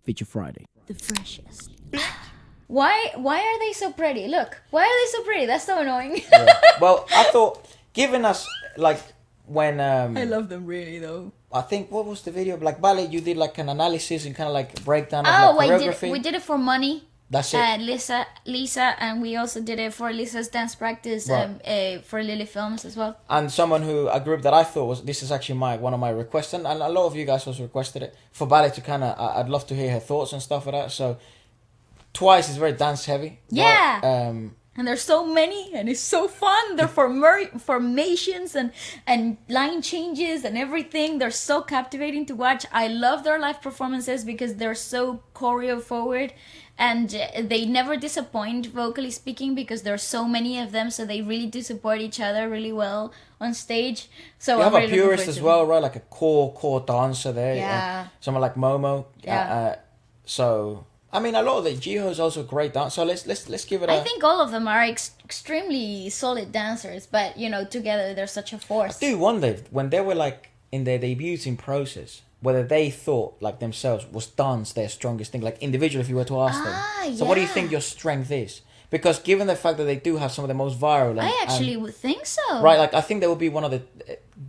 Feature Friday. The freshest. Why are they so pretty? Look, why are they so pretty? That's so annoying. Yeah. Well, I thought, given us, like, when... I love them really, though. I think, what was the video? Like, Ballet, you did, like, an analysis and kind of, like, breakdown of, Oh, like, choreography. we did it for money. That's it. Lisa, and we also did it for Lisa's dance practice for Lily Films as well. And a group that I thought was, this is actually one of my requests, and a lot of you guys also requested it, for Ballet to kind of, I'd love to hear her thoughts and stuff like that, so... Twice is very dance heavy. Yeah. But, and there's so many, and it's so fun. They're formations and line changes and everything. They're so captivating to watch. I love their live performances because they're so choreo forward, and they never disappoint vocally speaking because there's so many of them. So they really do support each other really well on stage. So you have really a purist as well, right? Like a core dancer there. Yeah. Someone like Momo. Yeah. So. I mean, a lot of the Jiho's also a great dancer. So let's give it a... I think all of them are extremely solid dancers, but, together they're such a force. I do wonder when they were, like, in their debuting process, whether they thought, like, themselves, was dance their strongest thing? Like, individually, if you were to ask them. So what do you think your strength is? Because given the fact that they do have some of the most viral... I actually would think so. Right, like, I think there would be one of the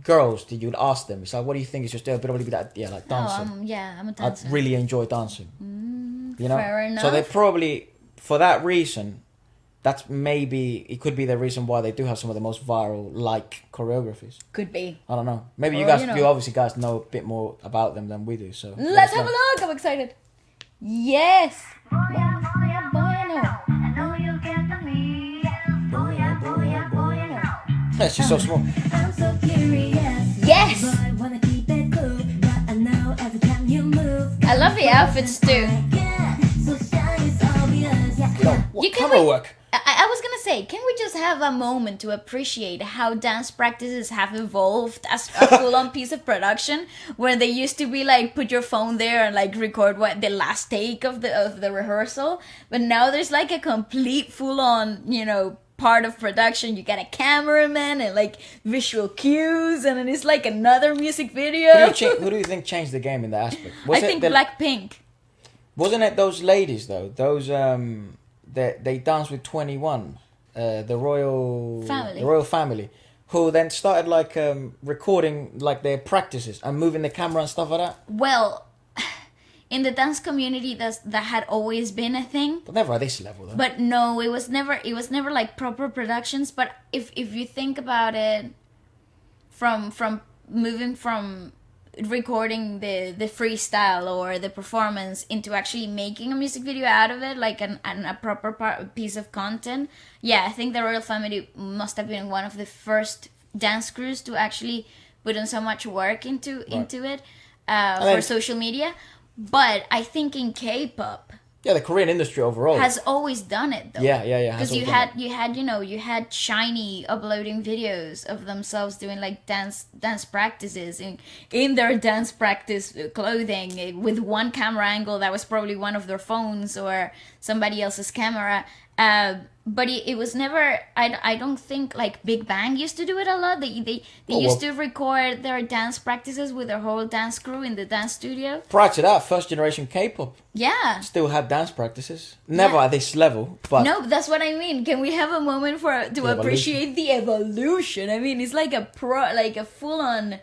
girls that you'd ask them. It's like, what do you think is your strength? But probably be that, like, dancing. I'm a dancer. I really enjoy dancing. Fair enough. So they probably, for that reason, it could be the reason why they do have some of the most viral, like, choreographies. Could be. I don't know. Maybe you obviously guys know a bit more about them than we do, so... Let's have a look! I'm excited. Yes! She's so small. Yes! I love the outfits too. Camera work. I was gonna say, can we just have a moment to appreciate how dance practices have evolved as a full-on piece of production, where they used to be like put your phone there and like record the last take of the rehearsal, but now there's like a complete full-on part of production. You got a cameraman and like visual cues, and then it's like another music video. Who do you think changed the game in that aspect? I think Blackpink. Wasn't it those ladies though? Those they danced with 21, the royal family, who then started like recording like their practices and moving the camera and stuff like that. Well, in the dance community, that had always been a thing. But never at this level, though. But no, it was never like proper productions. But if you think about it, from moving from recording the freestyle or the performance into actually making a music video out of it, like a proper piece of content. Yeah, I think the royal family must have been one of the first dance crews to actually put in so much work into it for social media. But I think in K-pop, the Korean industry overall has always done it though. Yeah. Because you had Shiny uploading videos of themselves doing like dance practices in their dance practice clothing with one camera angle that was probably one of their phones or somebody else's camera. But it was never. I don't think like Big Bang used to do it a lot. They used to record their dance practices with their whole dance crew in the dance studio. Prior to that, first generation K-pop still had dance practices. Never at this level, but no, that's what I mean. Can we have a moment to appreciate the evolution? I mean, it's like a full on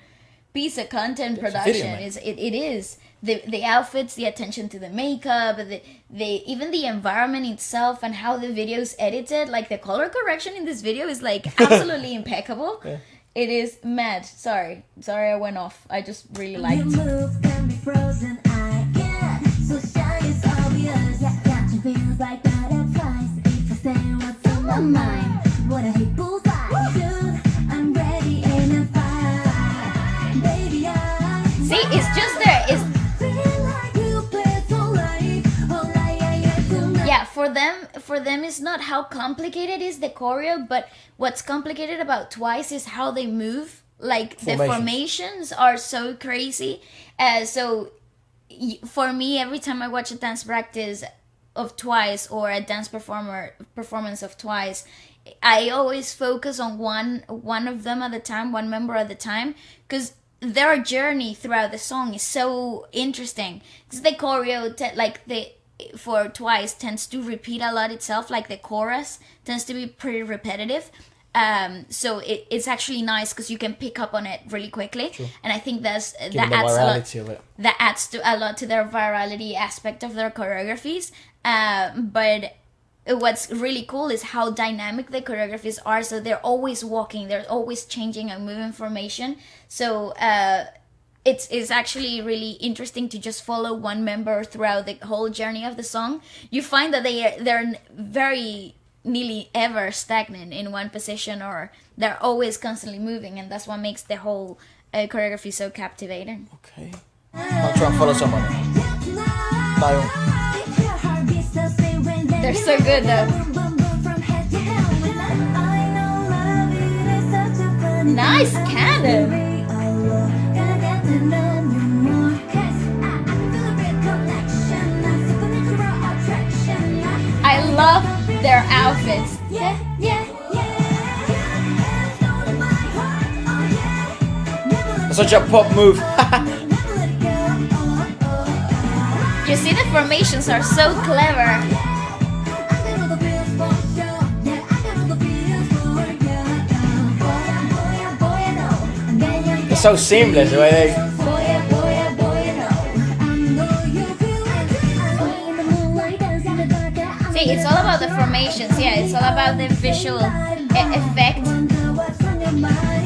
piece of content production. It is. The outfits, the attention to the makeup, even the environment itself and how the video's edited. Like the color correction in this video is like absolutely impeccable. Yeah. It is mad. Sorry I went off. I just really liked it. See, it's just there. For them it's not how complicated is the choreo, but what's complicated about Twice is how they move. Like the formations are so crazy. So for me, every time I watch a dance practice of Twice or a dance performance of Twice, I always focus on one of them at a time, one member at a time, because their journey throughout the song is so interesting because the choreo for Twice tends to repeat a lot itself. Like the chorus tends to be pretty repetitive. So it's actually nice because you can pick up on it really quickly. True. And I think that adds a lot to their virality aspect of their choreographies. But what's really cool is how dynamic the choreographies are. So they're always walking, they're always changing and moving formation. So it's actually really interesting to just follow one member throughout the whole journey of the song. You find that they're very nearly ever stagnant in one position, or they're always constantly moving, and that's what makes the whole choreography so captivating. Okay, I'll try and follow someone. Bye. They're so good though. Nice cannon. I love their outfits. Such a pop move. You see, the formations are so clever. It's so seamless the way they... See, it's all about the formations. Yeah, it's all about the visual effect.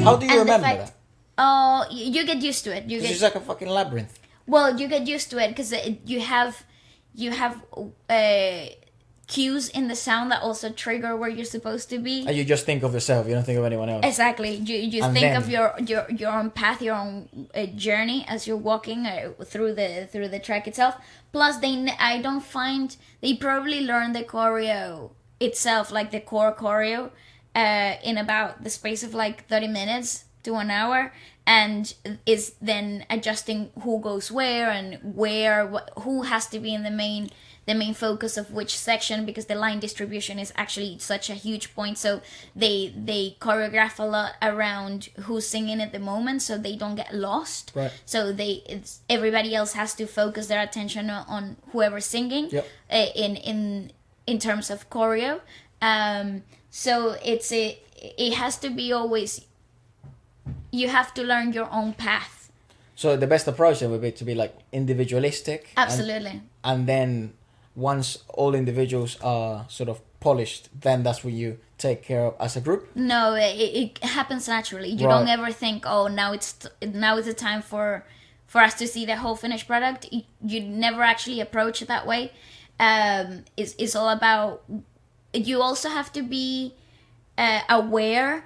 How do you remember that? Oh, you get used to it. It's like a fucking labyrinth. Well, you get used to it because you have cues in the sound that also trigger where you're supposed to be. And you just think of yourself. You don't think of anyone else. Exactly. You think of your own path, your own journey as you're walking through the track itself. Plus, I don't find they probably learn the choreo itself, like the core choreo, in about the space of like 30 minutes to an hour, and is then adjusting who goes where and who has to be in the main focus of which section, because the line distribution is actually such a huge point. So they choreograph a lot around who's singing at the moment, so they don't get lost. Right. So everybody else has to focus their attention on whoever's singing. Yep. In terms of choreo. So it has to be always, you have to learn your own path. So the best approach then would be to be like individualistic. Absolutely. And then once all individuals are sort of polished, then that's when you take care of as a group? No, it happens naturally. You don't ever think, oh, now it's the time for us to see the whole finished product. You never actually approach it that way. It's all about, you also have to be aware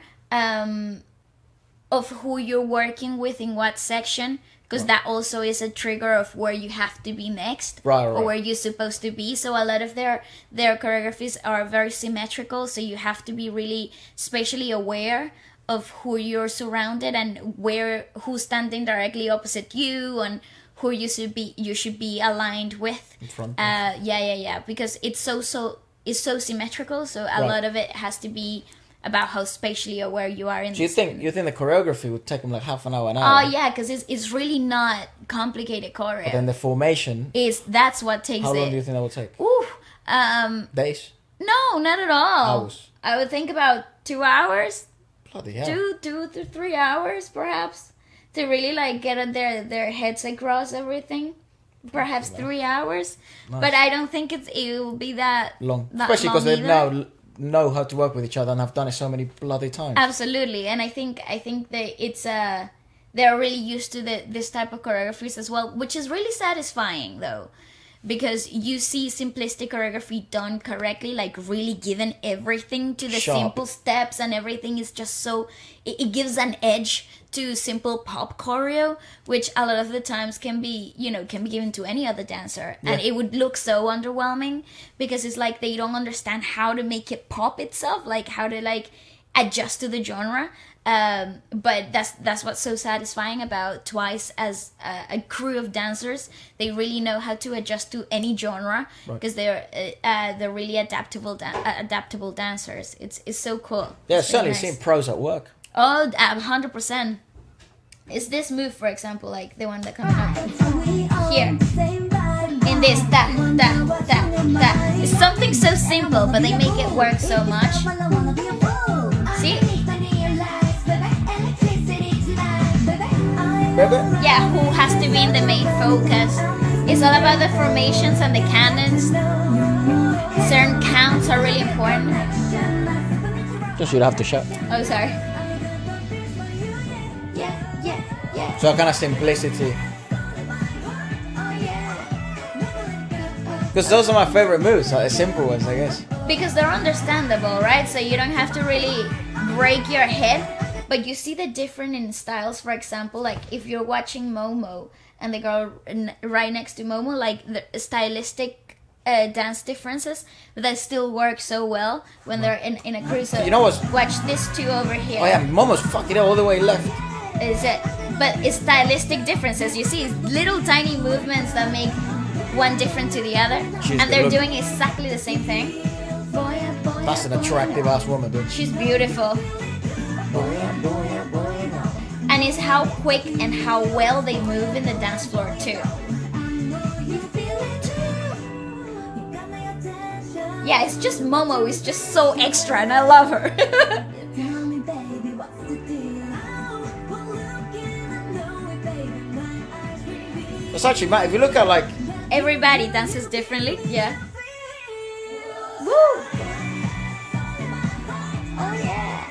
of who you're working with in what section, because that also is a trigger of where you have to be next, or where you're supposed to be. So a lot of their choreographies are very symmetrical, so you have to be really spatially aware of who you're surrounded and who's standing directly opposite you and who you should be aligned with. In front. Because it's so symmetrical, so a lot of it has to be about how spatially aware you are in. Do you think the choreography would take them like half an hour, an hour? Oh yeah, because it's really not complicated choreo. But then the formation that's what takes it. How long do you think that will take? Ooh, days? No, not at all. Hours? I would think about 2 hours. Bloody hell. 2 to 3 hours perhaps, to really like get their heads across everything. Perhaps 3 hours. Nice. But I don't think it will be that long. Especially because they know how to work with each other and have done it so many bloody times. Absolutely. And I think that it's they're really used to this type of choreographies as well, which is really satisfying though, because you see simplistic choreography done correctly, like really given everything to the simple steps, and everything is just so it gives an edge to simple pop choreo, which a lot of the times can be given to any other dancer, and it would look so underwhelming because it's like they don't understand how to make it pop itself, like how to like adjust to the genre. But that's what's so satisfying about Twice as a crew of dancers. They really know how to adjust to any genre, because they're really adaptable dancers. It's so cool. Yeah, certainly seen pros at work. Oh, 100%. is this move, for example, like the one that comes up here. In this, da, da, da, da. It's something so simple, but they make it work so much. See? Yeah, who has to be in the main focus. It's all about the formations and the cannons. Certain counts are really important. Just you'd have to shout. Oh, sorry. So a kind of simplicity. Because those are my favorite moves, like the simple ones, I guess. Because they're understandable, right? So you don't have to really break your head. But you see the difference in styles, for example, like if you're watching Momo and the girl right next to Momo, like the stylistic dance differences that still work so well when they're in a cruise. So you know what? Watch this two over here. Oh yeah, Momo's fucking all the way left. Is it? But it's stylistic differences. You see, it's little tiny movements that make one different to the other, and they're doing exactly the same thing. That's an attractive ass woman, dude. She's beautiful. And it's how quick and how well they move in the dance floor too. Yeah, it's just Momo is just so extra and I love her. It's actually, Matt, if you look at like... Everybody dances differently, yeah. Woo! Oh yeah.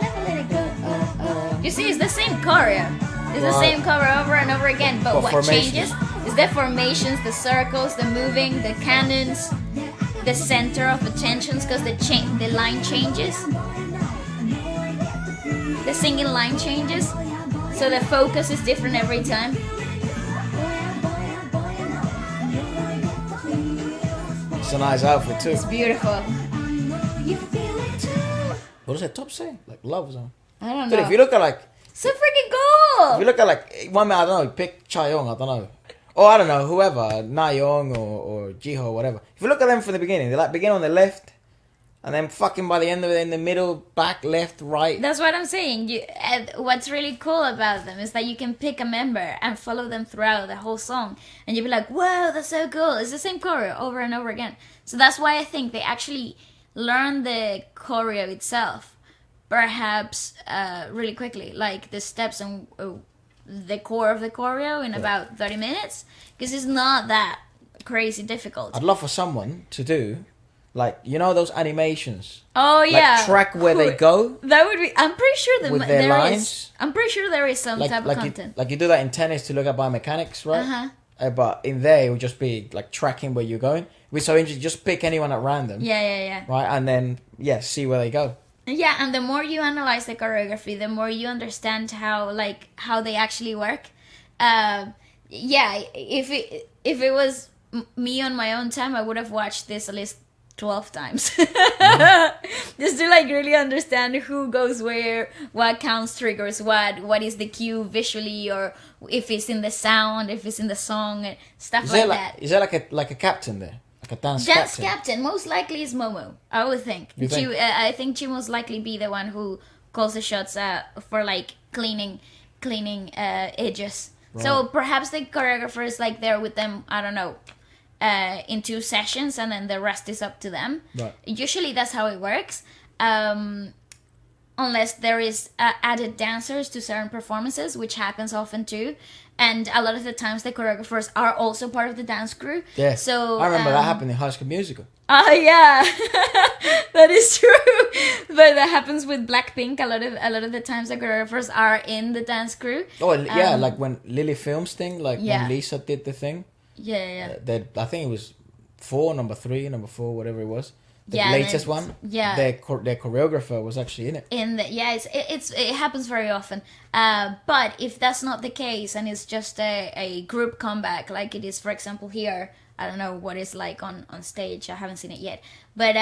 Never let it go. You see, it's the same choreo. It's the same choreo over and over again, but what changes is the formations, the circles, the moving, the cannons, the center of attentions, because the line changes. The singing line changes, so the focus is different every time. It's a nice outfit too. It's beautiful. What does that top say? Like love or something? I don't know. Dude, if you look at like... So freaking cool! If you look at like... One minute, I don't know, pick Chaeyoung, I don't know. Or I don't know, whoever. Nayeon or Jiho or whatever. If you look at them from the beginning, they like begin on the left. And then fucking by the end of it, in the middle, back, left, right. That's what I'm saying. What's really cool about them is that you can pick a member and follow them throughout the whole song. And you'll be like, wow, that's so cool. It's the same choreo over and over again. So that's why I think they actually learn the choreo itself, perhaps really quickly. Like the steps and the core of the choreo in about 30 minutes. Because it's not that crazy difficult. I'd love for someone to do... Like, you know those animations? Oh, yeah. Like track where they go? That would be... I'm pretty sure with their lines? I'm pretty sure there is some type of content. You do that in tennis to look at biomechanics, right? Uh-huh. But in there, it would just be like tracking where you're going. We're so interesting. Just pick anyone at random. Yeah. Right? And then, see where they go. Yeah, and the more you analyze the choreography, the more you understand how they actually work. If it was me on my own time, I would have watched this at least 12 times. Just to like really understand who goes where, what counts triggers what is the cue visually, or if it's in the sound, if it's in the song, and stuff like that. Is there like a captain there? Like a dance captain? Most likely is Momo, I would think. I think she most likely be the one who calls the shots for like cleaning edges. Right. So perhaps the choreographer is like there with them, I don't know, in 2 sessions, and then the rest is up to them. Right. Usually that's how it works, unless there is added dancers to certain performances, which happens often too. And a lot of the times the choreographers are also part of the dance crew. Yeah. So I remember that happened in High School Musical. Oh yeah, that is true. But that happens with Blackpink. A lot of the times the choreographers are in the dance crew. Oh yeah, like when Lily Films thing, like when Lisa did the thing. Yeah. I think it was number 3, number 4, whatever it was. The Yeah, latest one. Yeah. Their choreographer was actually in it. It happens very often. But if that's not the case and it's just a group comeback, like it is, for example, here, I don't know what it's like on stage. I haven't seen it yet. But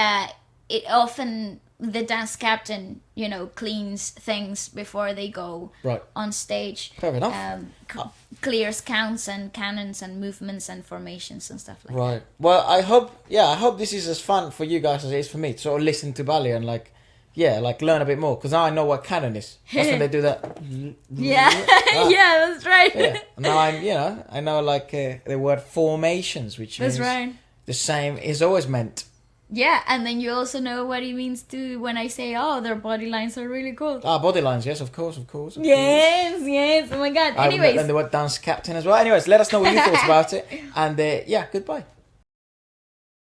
it often, the dance captain, cleans things before they go on stage. Fair enough. Clears counts and cannons and movements and formations and stuff like that. Right. Well, I hope this is as fun for you guys as it is for me to sort of listen to ballet and like yeah, like learn a bit more because now I know what canon is. That's when they do that. Yeah, yeah, that's right. Yeah. Now I know like the word formations, which that's means right. the same is always meant. Yeah, and then you also know what it means to when I say, "Oh, their body lines are really cool." Ah, body lines, yes, of course. Yes. Oh my god. Anyways, and the word dance captain as well. Anyways, let us know what you thought about it, and yeah, goodbye.